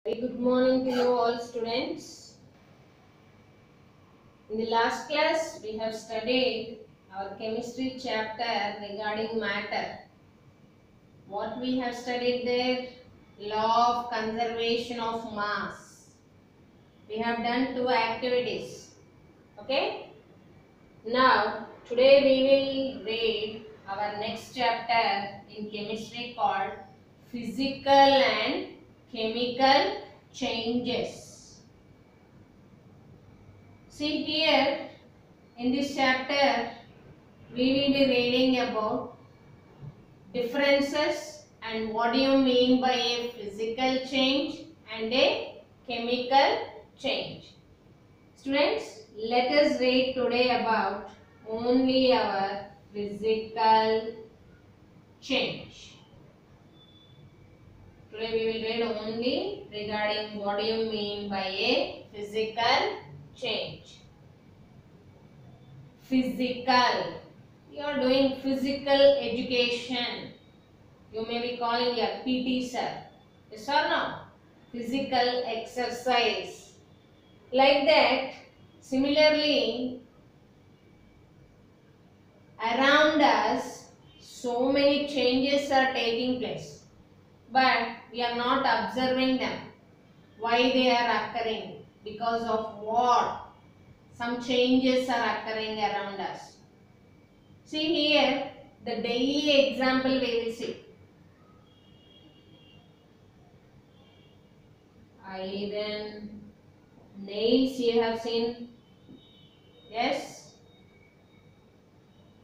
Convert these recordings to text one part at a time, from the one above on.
Very good morning to you all students. In the last class we have studied our chemistry chapter regarding matter. What we have studied there? Law of conservation of mass. We have done 2 activities. Okay? Now today we will read our next chapter in chemistry called physical and chemical changes. See here, in this chapter, we will be reading about differences and what do you mean by a physical change and a chemical change. Students, let us read today about only our physical change. Today we will read only regarding what do you mean by a physical change. Physical. You are doing physical education. You may be calling your PT sir. Yes or no? Physical exercise. Like that, similarly, around us, so many changes are taking place. But we are not observing them. Why they are occurring? Because of what? Some changes are occurring around us. See here, the daily example we will see. Iron, nails you have seen. Yes.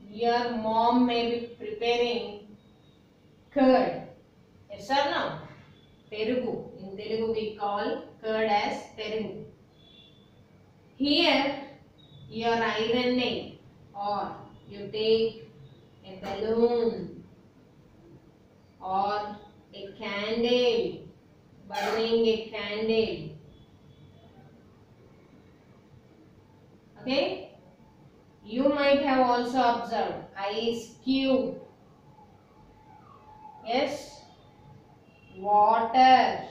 Your mom may be preparing curd. Yes or no? Perugu. In Telugu we call curd as perugu. Here, your ironing or you take a balloon or a candle, burning a candle. Okay, you might have also observed ice cube. Yes, water,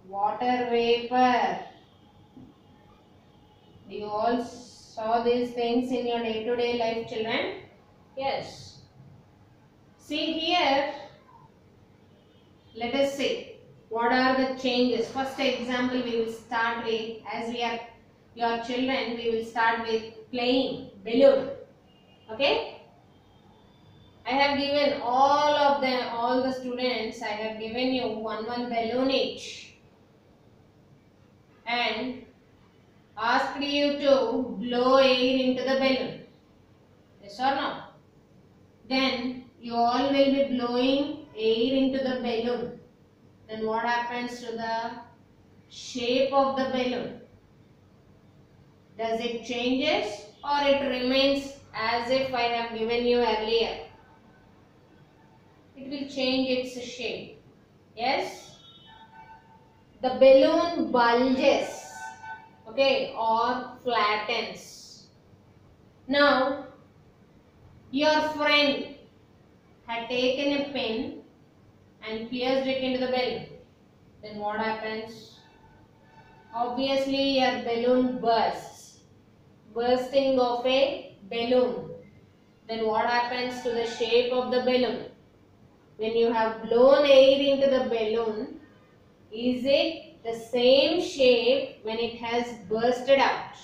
water vapor. Do you all saw these things in your day-to-day life, children? Yes. See here, let us see what are the changes. First example we will start with, as we are your children, we will start with playing balloon. Okay, I have given all the students, I have given you one balloon each and asked you to blow air into the balloon. Yes or no? Then you all will be blowing air into the balloon. Then what happens to the shape of the balloon? Does it changes or it remains as if I have given you earlier? It will change its shape. Yes? The balloon bulges, okay, or flattens. Now, your friend had taken a pin and pierced it into the balloon. Then what happens? Obviously, your balloon bursts. Bursting of a balloon. Then what happens to the shape of the balloon? When you have blown air into the balloon, is it the same shape when it has bursted out?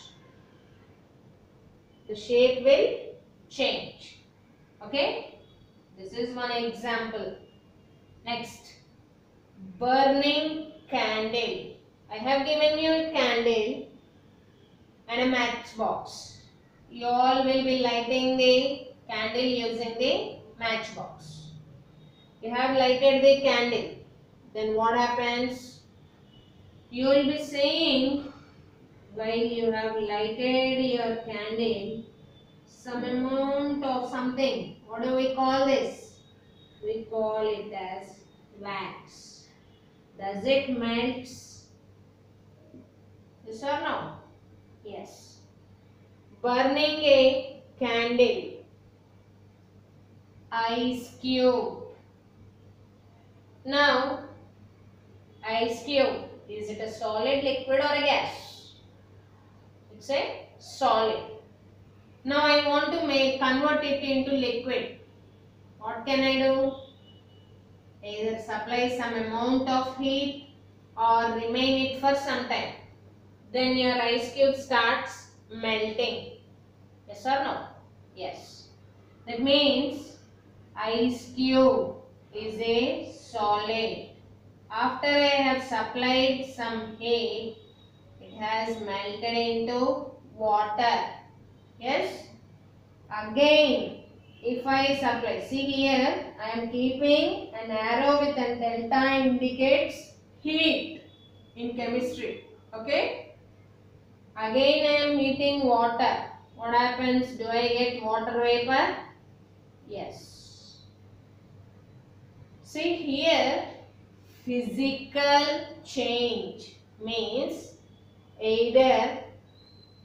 The shape will change. Okay? This is one example. Next, burning candle. I have given you a candle and a matchbox. You all will be lighting the candle using the matchbox. You have lighted the candle. Then what happens? You will be seeing while you have lighted your candle some amount of something. What do we call this? We call it as wax. Does it melt? Yes or no? Yes. Burning a candle. Ice cube. Now, Ice cube. Is it a solid, liquid or a gas? It's a solid. Now I want to convert it into liquid. What can I do? Either supply some amount of heat or remain it for some time. Then your ice cube starts melting. Yes or no? Yes. That means ice cube is a solid. After I have supplied some heat, it has melted into water. Yes. Again, if I supply, see here, I am keeping an arrow with a delta indicates heat in chemistry. Okay. Again, I am heating water. What happens? Do I get water vapor? Yes. See here, physical change means either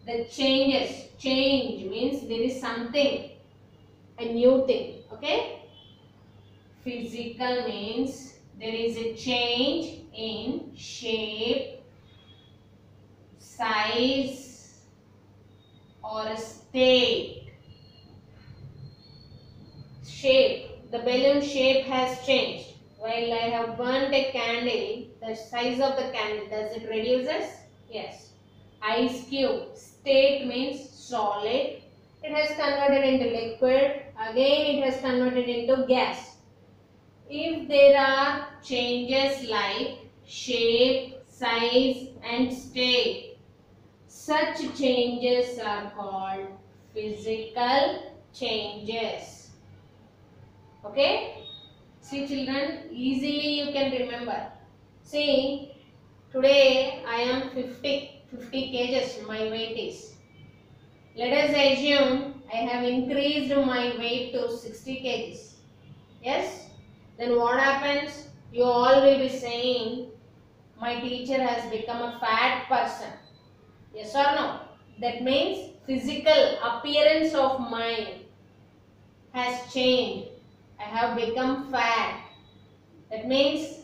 the change means there is something, a new thing. Okay. Physical means there is a change in shape, size or a state. Shape, the balloon shape has changed. While I have burnt a candle, the size of the candle, does it reduces? Yes. Ice cube, state means solid. It has converted into liquid. Again it has converted into gas. If there are changes like shape, size and state, such changes are called physical changes. Okay? See children, easily you can remember. See, today I am 50 kgs my weight is. Let us assume I have increased my weight to 60 kgs. Yes? Then what happens? You all will be saying, my teacher has become a fat person. Yes or no? That means physical appearance of mine has changed. I have become fat. That means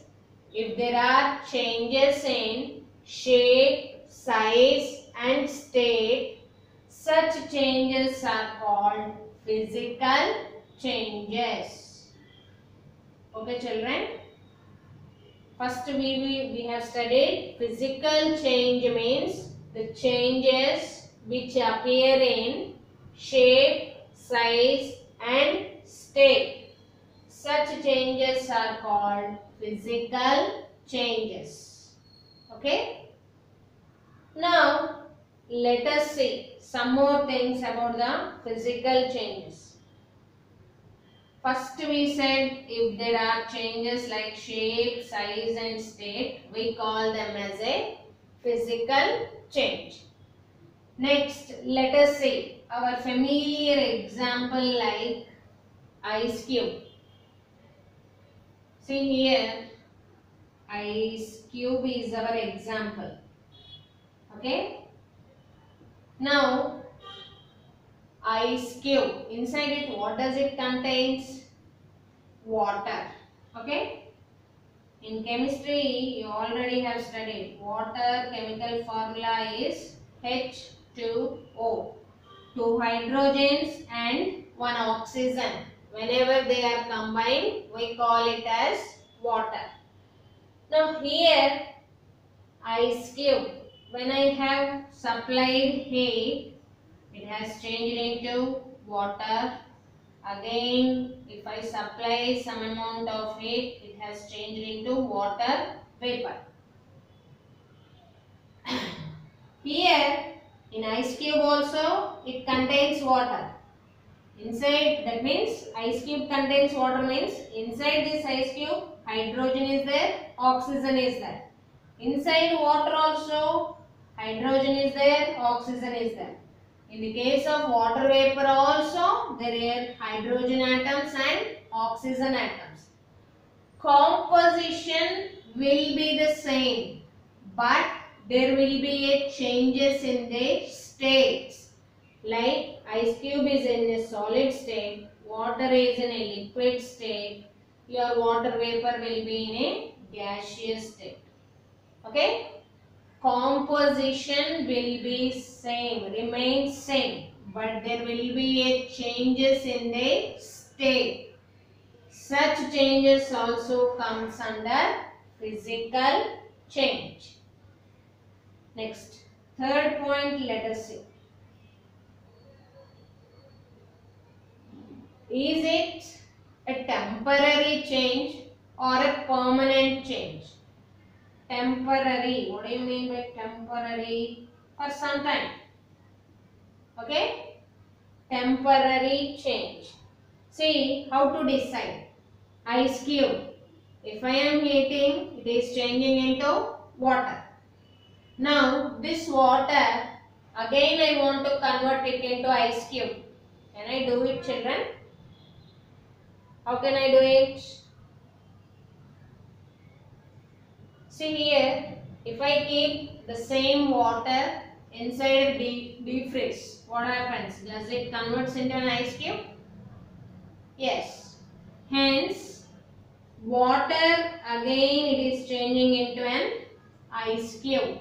if there are changes in shape, size and state, such changes are called physical changes. Okay children? First we have studied physical change means the changes which appear in shape, size and state. Such changes are called physical changes. Okay? Now let us see some more things about the physical changes. First we said if there are changes like shape, size and state, we call them as a physical change. Next, let us see our familiar example like ice cube. See here, ice cube is our example. Okay. Now, ice cube, inside it what does it contains? Water. Okay. In chemistry you already have studied water chemical formula is H2O. 2 hydrogens and 1 oxygen. Whenever they are combined we call it as water. Now here ice cube, when I have supplied heat, it has changed into water. Again, if I supply some amount of heat, it has changed into water vapor. Here, in ice cube also, it contains water. Inside, that means ice cube contains water means inside this ice cube, hydrogen is there, oxygen is there. Inside water also, hydrogen is there, oxygen is there. In the case of water vapor also, there are hydrogen atoms and oxygen atoms. Composition will be the same, but there will be a changes in the states. Like ice cube is in a solid state, water is in a liquid state, your water vapor will be in a gaseous state. Okay, composition will be same, remain same, but there will be a changes in the state. Such changes also comes under physical change. Next, third point, let us see. Is it a temporary change or a permanent change? Temporary. What do you mean by temporary? For some time. Okay? Temporary change. See how to decide. Ice cube. If I am heating, it is changing into water. Now this water, again I want to convert it into ice cube. Can I do it, children? How can I do it? See here, if I keep the same water inside a deep freeze, what happens? Does it convert into an ice cube? Yes. Hence, water again it is changing into an ice cube.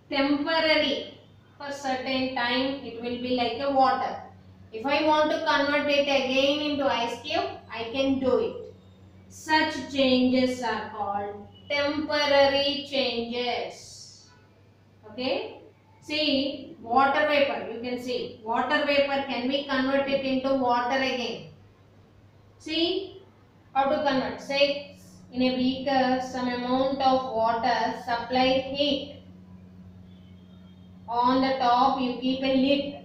Temporary, for certain time it will be like a water. If I want to convert it again into ice cube, I can do it. Such changes are called temporary changes. Okay. See, water vapor, you can see water vapor can be converted into water again. See how to convert. Say in a beaker some amount of water supply heat. On the top you keep a lid.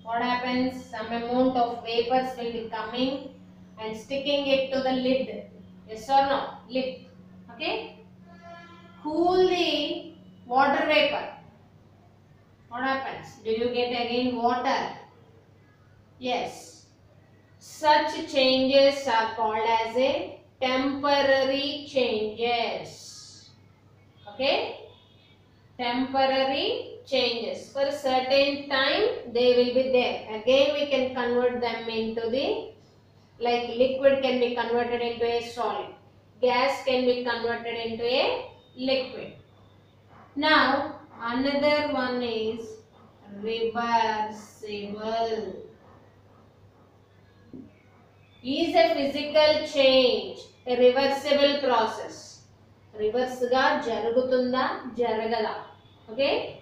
What happens? Some amount of vapors will be coming and sticking it to the lid. Yes or no? Lid. Okay. Cool the water vapor. What happens? Do you get again water? Yes. Such changes are called as a temporary changes. Okay. Temporary changes. For a certain time they will be there. Again we can convert them into the, like liquid can be converted into a solid. Gas can be converted into a liquid. Now another one is reversible. Is a physical change a reversible process? Reverse ga jarugutunda jaragada. Okay.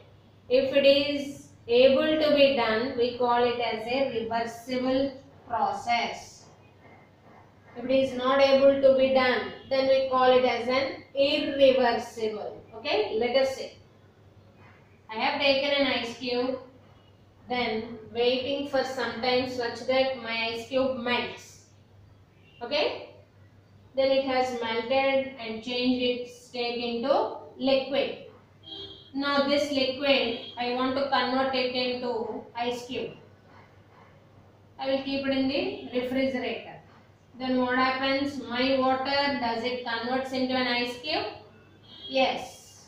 If it is able to be done, we call it as a reversible process. If it is not able to be done, then we call it as an irreversible. Okay. Let us see. I have taken an ice cube, then waiting for some time such that my ice cube melts. Okay. Then it has melted and changed its state into liquid. Now this liquid, I want to convert it into ice cube. I will keep it in the refrigerator. Then what happens? My water, does it convert into an ice cube? Yes.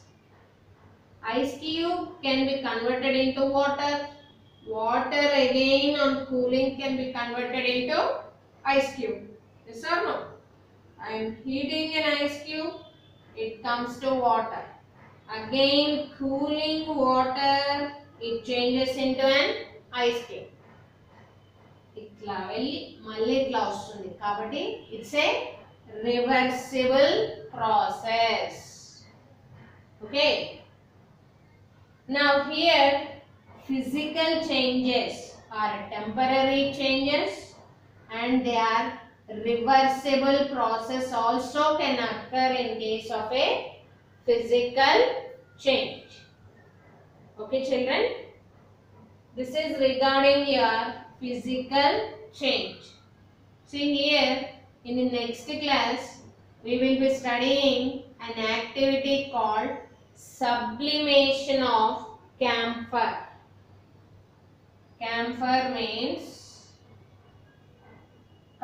Ice cube can be converted into water. Water again on cooling can be converted into ice cube. Yes or no? I am heating an ice cube, it comes to water. Again cooling water, it changes into an ice cube. Itla velli malli itla vastundi. Kabatti it's a reversible process. Okay. Now here physical changes are temporary changes and they are reversible process also can occur in case of a physical change. Okay children, this is regarding your physical change. See here in the next class we will be studying an activity called sublimation of camphor. Camphor means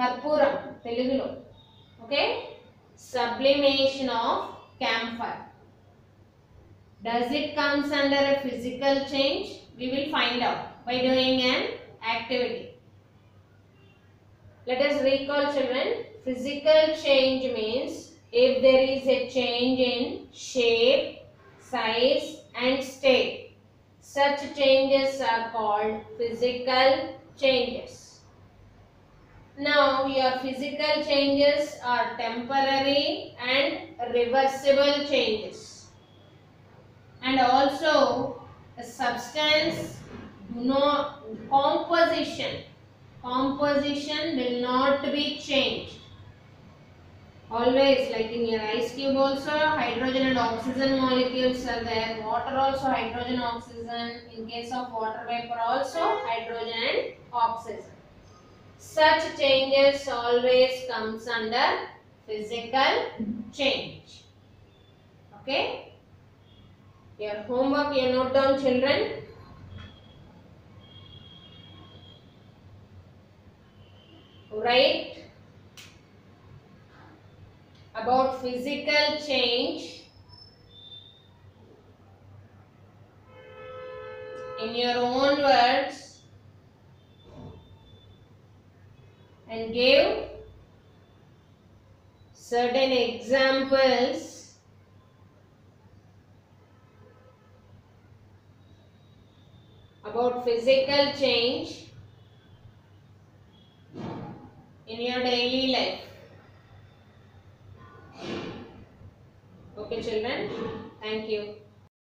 Karpuram, Telugulo. Okay? Sublimation of camphor. Does it comes under a physical change? We will find out by doing an activity. Let us recall children. Physical change means if there is a change in shape, size and state. Such changes are called physical changes. Now, your physical changes are temporary and reversible changes. And also, a substance do not composition will not be changed. Always, like in your ice cube also, hydrogen and oxygen molecules are there. Water also hydrogen, oxygen. In case of water vapor also hydrogen and oxygen. Such changes always comes under physical change. Okay? Your homework, you note down, children. Write about physical change in your own words and give certain examples about physical change in your daily life. Okay, children. Thank you.